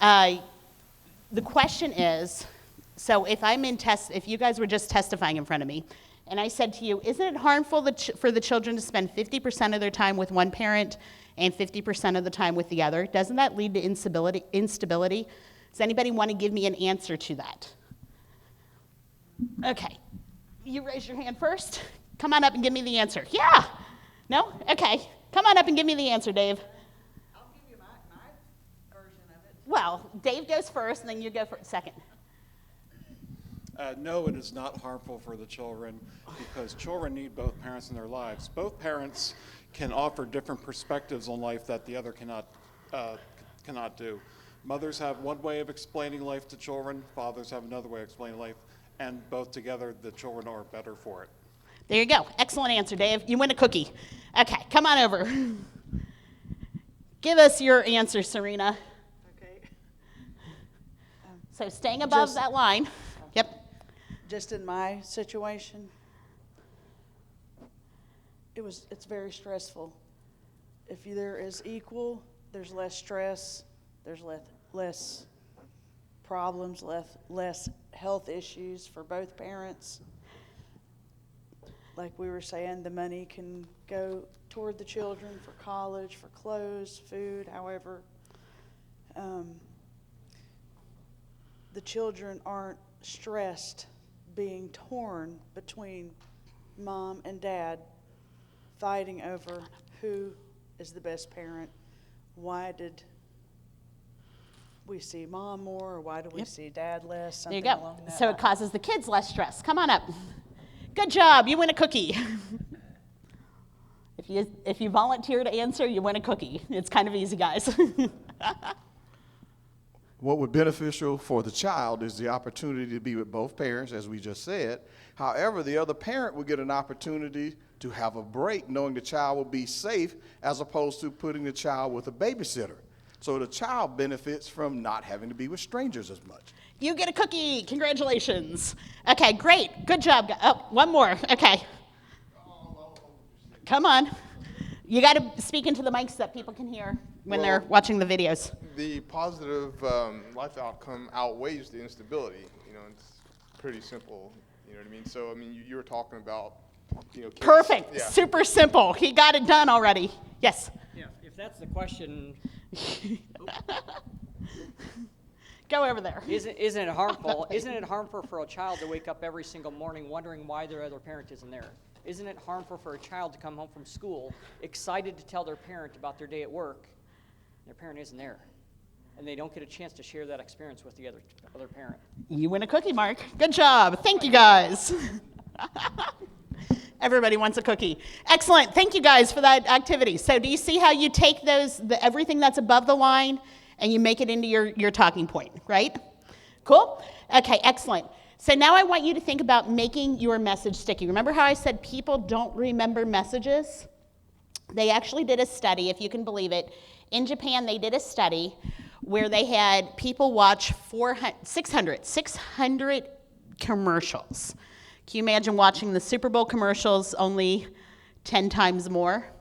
The question is, so if if you guys were just testifying in front of me, and I said to you, isn't it harmful for the children to spend 50% of their time with one parent and 50% of the time with the other? Doesn't that lead to instability? Does anybody want to give me an answer to that? Okay, you raise your hand first. Come on up and give me the answer. Yeah? No? Okay, come on up and give me the answer, Dave. I'll give you my version of it. Well, Dave goes first, and then you go second. No, it is not harmful for the children because children need both parents in their lives. Both parents can offer different perspectives on life that the other cannot do. Mothers have one way of explaining life to children, fathers have another way of explaining life, and both together the children are better for it. There you go. Excellent answer, Dave. You win a cookie. Okay, come on over. Give us your answer, Serena. Okay. So staying above that line. Yep. Just in my situation, it's very stressful. If there is equal, there's less stress, there's less problems, less health issues for both parents. Like we were saying, the money can go toward the children for college, for clothes, food, however. The children aren't stressed being torn between mom and dad, fighting over who is the best parent. Why did we see mom more, or why do we see dad less? There you go. So it causes the kids less stress. Come on up. Good job. You win a cookie. If you volunteer to answer, you win a cookie. It's kind of easy, guys. What would be beneficial for the child is the opportunity to be with both parents, as we just said. However, the other parent would get an opportunity to have a break, knowing the child will be safe, as opposed to putting the child with a babysitter. So the child benefits from not having to be with strangers as much. You get a cookie. Congratulations. Okay, great. Good job. Oh, one more. Okay. Come on. You got to speak into the mics so that people can hear when they're watching the videos. The positive life outcome outweighs the instability. It's pretty simple. You know what I mean? So, you were talking about, kids. Perfect. Yeah. Super simple. He got it done already. Yes. Yeah, if that's the question. Go over there. Isn't it harmful? Isn't it harmful for a child to wake up every single morning wondering why their other parent isn't there? Isn't it harmful for a child to come home from school excited to tell their parent about their day at work, and their parent isn't there, and they don't get a chance to share that experience with the other parent? You win a cookie, Mark. Good job. Thank you, guys. Everybody wants a cookie. Excellent. Thank you, guys, for that activity. So do you see how you take everything that's above the line and you make it into your talking point, right? Cool? Okay, excellent. So now I want you to think about making your message sticky. Remember how I said people don't remember messages? They actually did a study, if you can believe it. In Japan, they did a study where they had people watch 600 commercials. Can you imagine watching the Super Bowl commercials only 10 times more?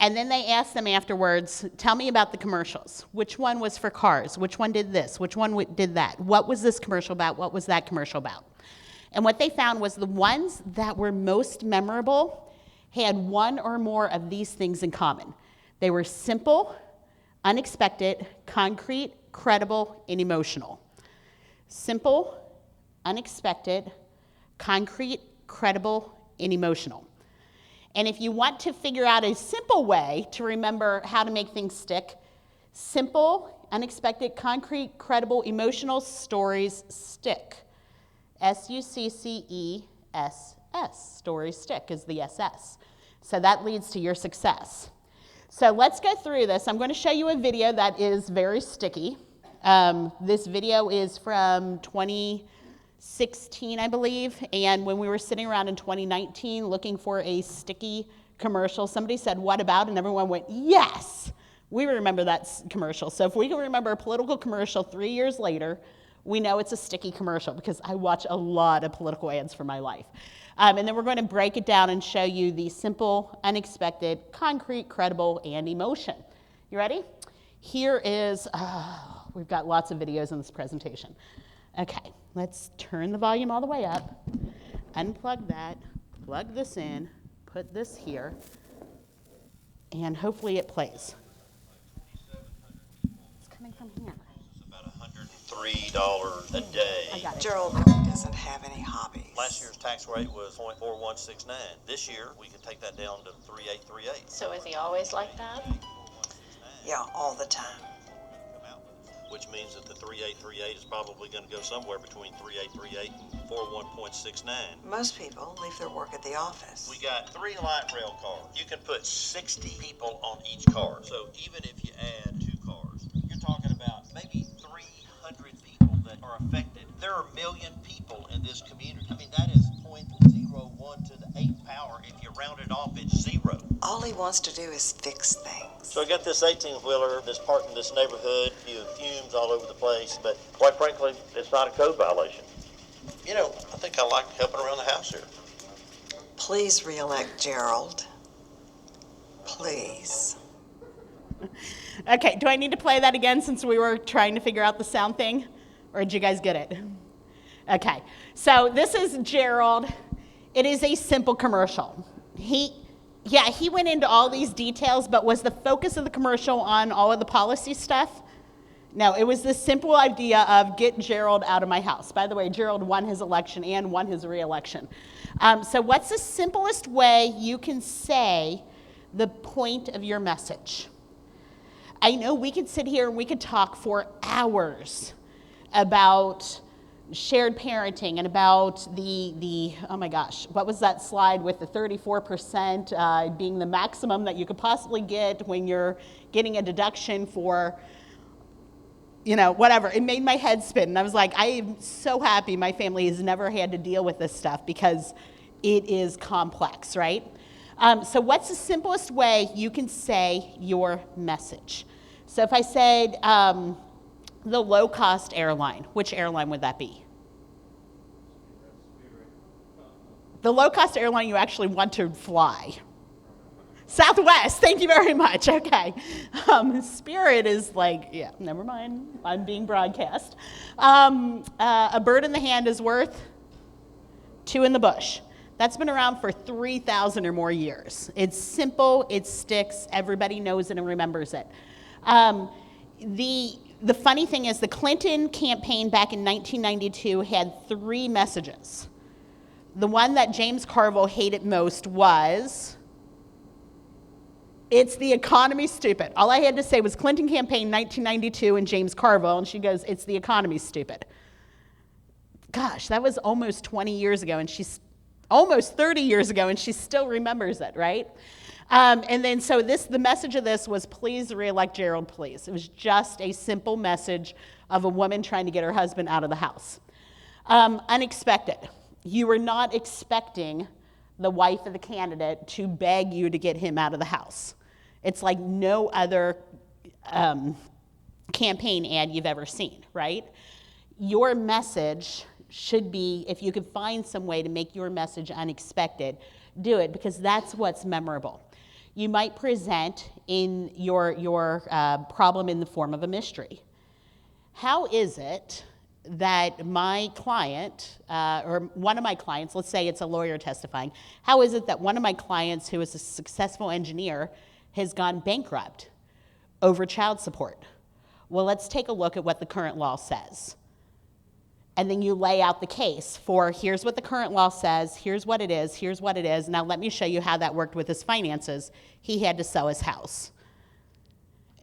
And then they asked them afterwards, tell me about the commercials. Which one was for cars? Which one did this? Which one did that? What was this commercial about? What was that commercial about? And what they found was the ones that were most memorable had one or more of these things in common. They were simple, unexpected, concrete, credible, and emotional. Simple, unexpected, concrete, credible, and emotional. And if you want to figure out a simple way to remember how to make things stick, simple, unexpected, concrete, credible, emotional stories stick. S-U-C-C-E-S-S. Stories stick is the SS. So that leads to your success. So let's go through this. I'm going to show you a video that is very sticky. This video is from 2016, I believe, and when we were sitting around in 2019 looking for a sticky commercial, somebody said, what about? And everyone went, yes! We remember that commercial. So if we can remember a political commercial 3 years later, we know it's a sticky commercial because I watch a lot of political ads for my life. And then we're going to break it down and show you the simple, unexpected, concrete, credible, and emotion. You ready? Here is, we've got lots of videos in this presentation. Okay, let's turn the volume all the way up, unplug that, plug this in, put this here, and hopefully it plays. It's coming from here. It's about $103 a day. I got it. Gerald really doesn't have any hobbies. Last year's tax rate was 0.4169. This year, we could take that down to 3.838. So is he always like that? Yeah, all the time. Which means that the 3838 is probably going to go somewhere between 3838 and 41.69. Most people leave their work at the office. We got 3 light rail cars. You can put 60 people on each car. So even if you add 2 cars, you're talking about maybe 300 people that are affected. There are 1 million people in this community. I mean, that is 0.01 to the 8th power. If you round it off, it's 0. All he wants to do is fix things. So I got this 18-wheeler that's parked in this neighborhood, fumes all over the place, but quite frankly, it's not a code violation. You know, I think I like helping around the house here. Please re-elect Gerald. Please. Okay, do I need to play that again since we were trying to figure out the sound thing? Or did you guys get it? Okay, so this is Gerald. It is a simple commercial. He went into all these details, but was the focus of the commercial on all of the policy stuff? No, it was the simple idea of get Gerald out of my house. By the way, Gerald won his election and won his re-election. So what's the simplest way you can say the point of your message? I know we could sit here and we could talk for hours about shared parenting and about the oh my gosh, what was that slide with the 34% being the maximum that you could possibly get when you're getting a deduction for, you know, whatever. It made my head spin. And I was like, I am so happy my family has never had to deal with this stuff because it is complex, right? So what's the simplest way you can say your message? So if I said the low-cost airline, which airline would that be? The low-cost airline you actually want to fly. Southwest, thank you very much. Okay. Spirit is like, yeah, never mind. I'm being broadcast. A bird in the hand is worth 2 in the bush. That's been around for 3,000 or more years. It's simple, it sticks, everybody knows it and remembers it. The funny thing is the Clinton campaign back in 1992 had 3 messages. The one that James Carville hated most was, it's the economy, stupid. All I had to say was Clinton campaign 1992 and James Carville, and she goes, it's the economy, stupid. Gosh, that was almost 20 years ago, and she's almost 30 years ago, and she still remembers it, right? And then so the message of this was, please re-elect Gerald, please. It was just a simple message of a woman trying to get her husband out of the house. Unexpected. You were not expecting the wife of the candidate to beg you to get him out of the house. It's like no other campaign ad you've ever seen, right? Your message should be, if you could find some way to make your message unexpected, do it, because that's what's memorable. You might present in your problem in the form of a mystery. How is it that my client, or one of my clients, let's say it's a lawyer testifying, how is it that one of my clients who is a successful engineer has gone bankrupt over child support? Well, let's take a look at what the current law says. And then you lay out the case for, here's what the current law says, here's what it is, now let me show you how that worked with his finances. He had to sell his house.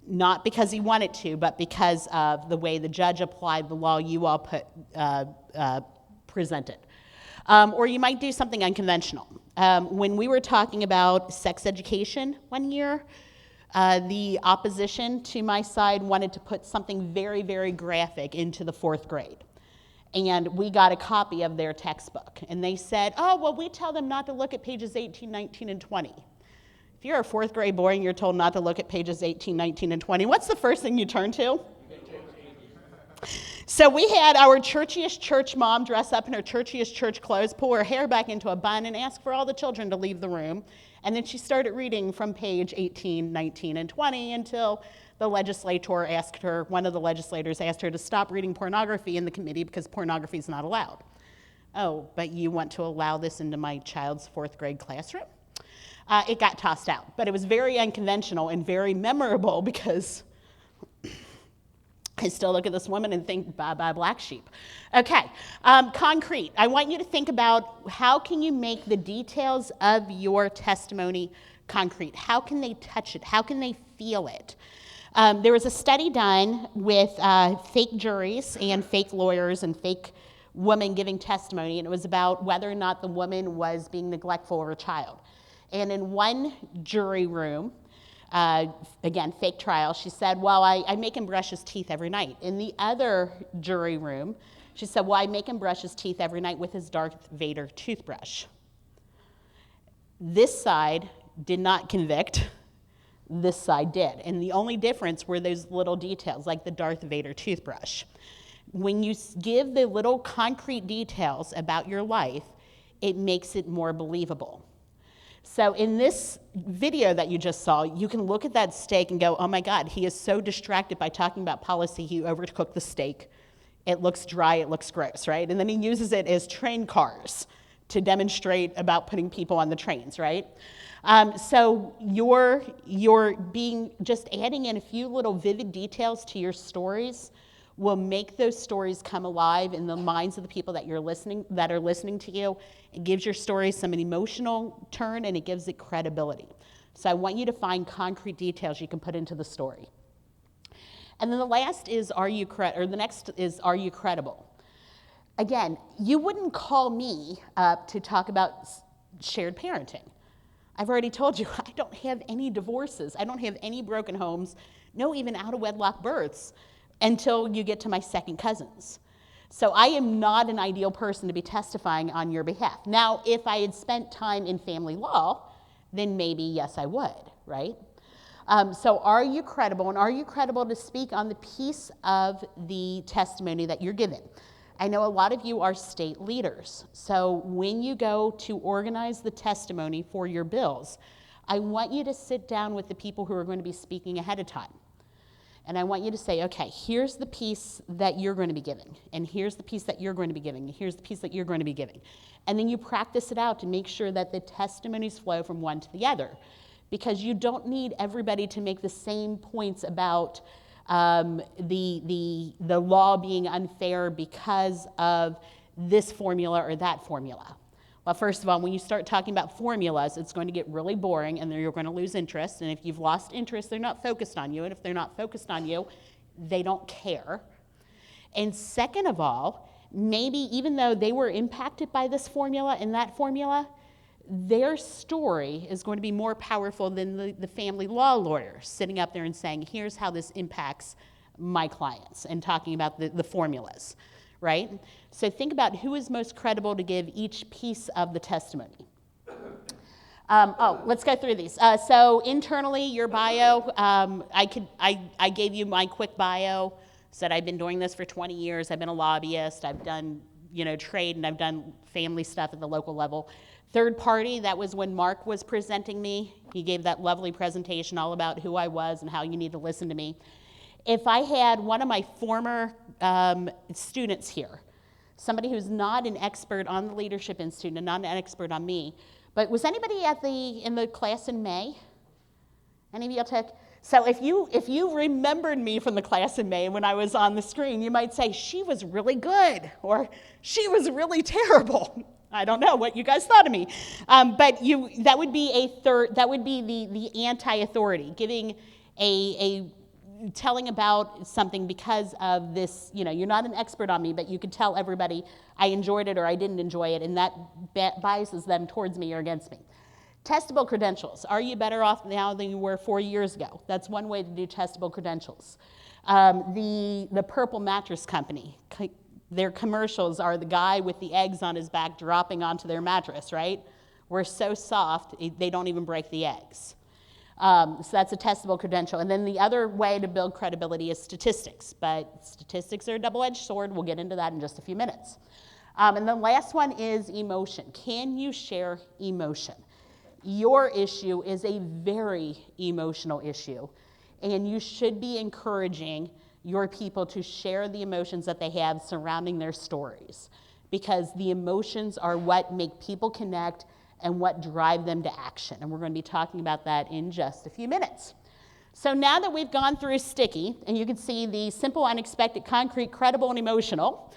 Not because he wanted to, but because of the way the judge applied the law you all presented. Or you might do something unconventional. When we were talking about sex education one year, the opposition to my side wanted to put something very, very graphic into the 4th grade. And we got a copy of their textbook. And they said, oh, well, we tell them not to look at pages 18, 19, and 20. If you're a 4th grade boy and you're told not to look at pages 18, 19, and 20, what's the first thing you turn to? So we had our churchiest church mom dress up in her churchiest church clothes, pull her hair back into a bun, and ask for all the children to leave the room. And then she started reading from page 18, 19, and 20 until the legislator asked her, one of the legislators asked her to stop reading pornography in the committee because pornography is not allowed. Oh, but you want to allow this into my child's 4th grade classroom? It got tossed out, but it was very unconventional and very memorable because I still look at this woman and think, bye-bye black sheep. Okay, concrete. I want you to think about how can you make the details of your testimony concrete? How can they touch it? How can they feel it? There was a study done with fake juries and fake lawyers and fake women giving testimony, and it was about whether or not the woman was being neglectful of her child. And in one jury room, again, fake trial, she said, well, I make him brush his teeth every night. In the other jury room, she said, well, I make him brush his teeth every night with his Darth Vader toothbrush. This side did not convict, this side did. And the only difference were those little details, like the Darth Vader toothbrush. When you give the little concrete details about your life, it makes it more believable. So in this video that you just saw, you can look at that steak and go, oh my God, he is so distracted by talking about policy, he overcooked the steak. It looks dry, it looks gross, right? And then he uses it as train cars to demonstrate about putting people on the trains, right? So you're being, just adding in a few little vivid details to your stories will make those stories come alive in the minds of the people that are listening to you. It gives your story some emotional turn and it gives it credibility. So I want you to find concrete details you can put into the story. And then the next is, are you credible? Again, you wouldn't call me up to talk about shared parenting. I've already told you, I don't have any divorces. I don't have any broken homes, no even out-of-wedlock births, until you get to my second cousins. So I am not an ideal person to be testifying on your behalf. Now, if I had spent time in family law, then maybe, yes, I would, right? So are you credible, and are you credible to speak on the piece of the testimony that you're given? I know a lot of you are state leaders, so when you go to organize the testimony for your bills, I want you to sit down with the people who are going to be speaking ahead of time. And I want you to say, okay, here's the piece that you're going to be giving, and here's the piece that you're going to be giving, and here's the piece that you're going to be giving. And then you practice it out to make sure that the testimonies flow from one to the other, because you don't need everybody to make the same points about the law being unfair because of this formula or that formula. Well, first of all, when you start talking about formulas, it's going to get really boring and then you're going to lose interest. And if you've lost interest, they're not focused on you. And if they're not focused on you, they don't care. And second of all, maybe even though they were impacted by this formula and that formula, their story is going to be more powerful than the family law lawyer sitting up there and saying, here's how this impacts my clients, and talking about the formulas, right? So think about who is most credible to give each piece of the testimony. Let's go through these. So internally, your bio, I gave you my quick bio, said I've been doing this for 20 years, I've been a lobbyist, I've done trade, and I've done family stuff at the local level. Third party, that was when Mark was presenting me. He gave that lovely presentation all about who I was and how you need to listen to me. If I had one of my former students here, somebody who's not an expert on the Leadership Institute and not an expert on me, but was anybody in the class in May? Any of you took? So if you remembered me from the class in May when I was on the screen, you might say, she was really good, or she was really terrible. I don't know what you guys thought of me. But that would be the anti-authority, giving telling about something because of this, you're not an expert on me, but you could tell everybody I enjoyed it or I didn't enjoy it, and that biases them towards me or against me. Testable credentials. Are you better off now than you were 4 years ago? That's one way to do testable credentials. The Purple Mattress Company, their commercials are the guy with the eggs on his back dropping onto their mattress, right? We're so soft, they don't even break the eggs. So that's a testable credential. And then the other way to build credibility is statistics, but statistics are a double-edged sword. We'll get into that in just a few minutes. And the last one is emotion. Can you share emotion? Your issue is a very emotional issue. and you should be encouraging your people to share the emotions that they have surrounding their stories, because the emotions are what make people connect and what drive them to action. And we're going to be talking about that in just a few minutes. So now that we've gone through sticky, and you can see the simple, unexpected, concrete, credible, and emotional,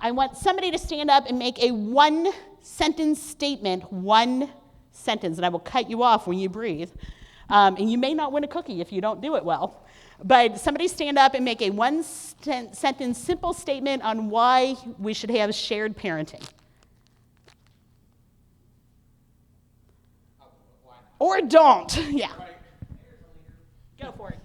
I want somebody to stand up and make a one-sentence statement, one sentence, and I will cut you off when you breathe. And you may not win a cookie if you don't do it well. But somebody stand up and make a one-sentence simple statement on why we should have shared parenting. Or don't, yeah. Go for it.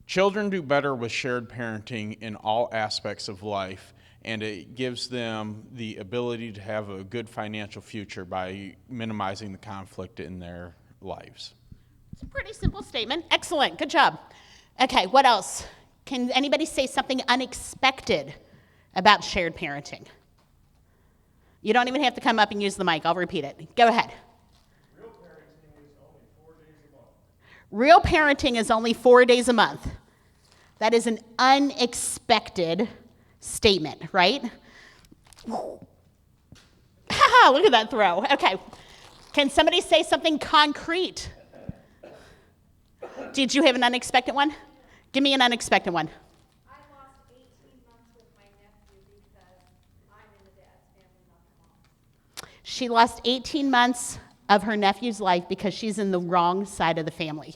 Children do better with shared parenting in all aspects of life, and it gives them the ability to have a good financial future by minimizing the conflict in their lives. It's a pretty simple statement. Excellent, good job. Okay, what else? Can anybody say something unexpected about shared parenting? You don't even have to come up and use the mic. I'll repeat it. Go ahead. Real parenting is only 4 days a month. That is an unexpected statement, right? Haha, look at that throw. Okay. Can somebody say something concrete? Did you have an unexpected one? Give me an unexpected one. I lost 18 months with my nephew because I'm in the dad's family, not the mom's. She lost 18 months of her nephew's life because she's in the wrong side of the family.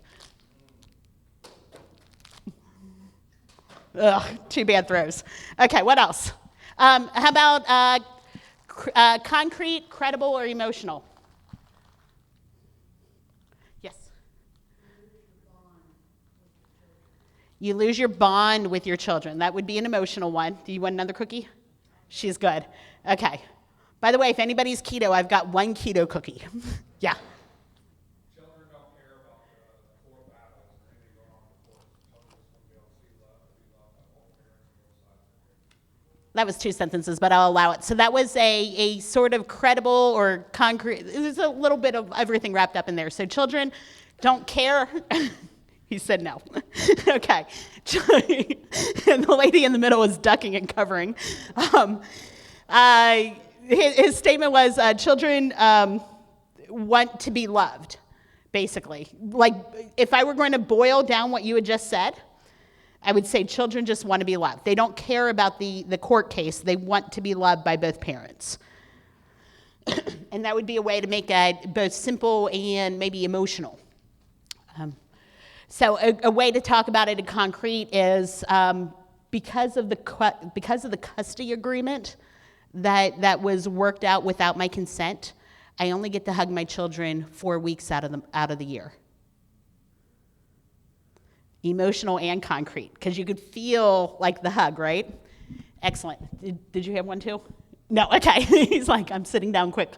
Ugh, two bad throws. Okay, what else? How about concrete, credible, or emotional? Yes. You lose your bond with your children. That would be an emotional one. Do you want another cookie? She's good. Okay. By the way, if anybody's keto, I've got one keto cookie. Yeah. Children don't care about the core battles or anything going on in the courts. Children just want to be able to see love and be loved by both parents and both sides of the That was two sentences, but I'll allow it. So that was a sort of credible or concrete. There's a little bit of everything wrapped up in there. So children don't care. He said no. Okay. And the lady in the middle is ducking and covering. His statement was children want to be loved, basically. Like, if I were going to boil down what you had just said, I would say children just want to be loved. They don't care about the court case. They want to be loved by both parents. And that would be a way to make it both simple and maybe emotional. So a way to talk about it in concrete is because of the custody agreement that was worked out without my consent, I only get to hug my children 4 weeks out of the year. Emotional and concrete, because you could feel like the hug, right? Excellent. Did you have one too? No, okay. He's like, I'm sitting down quick.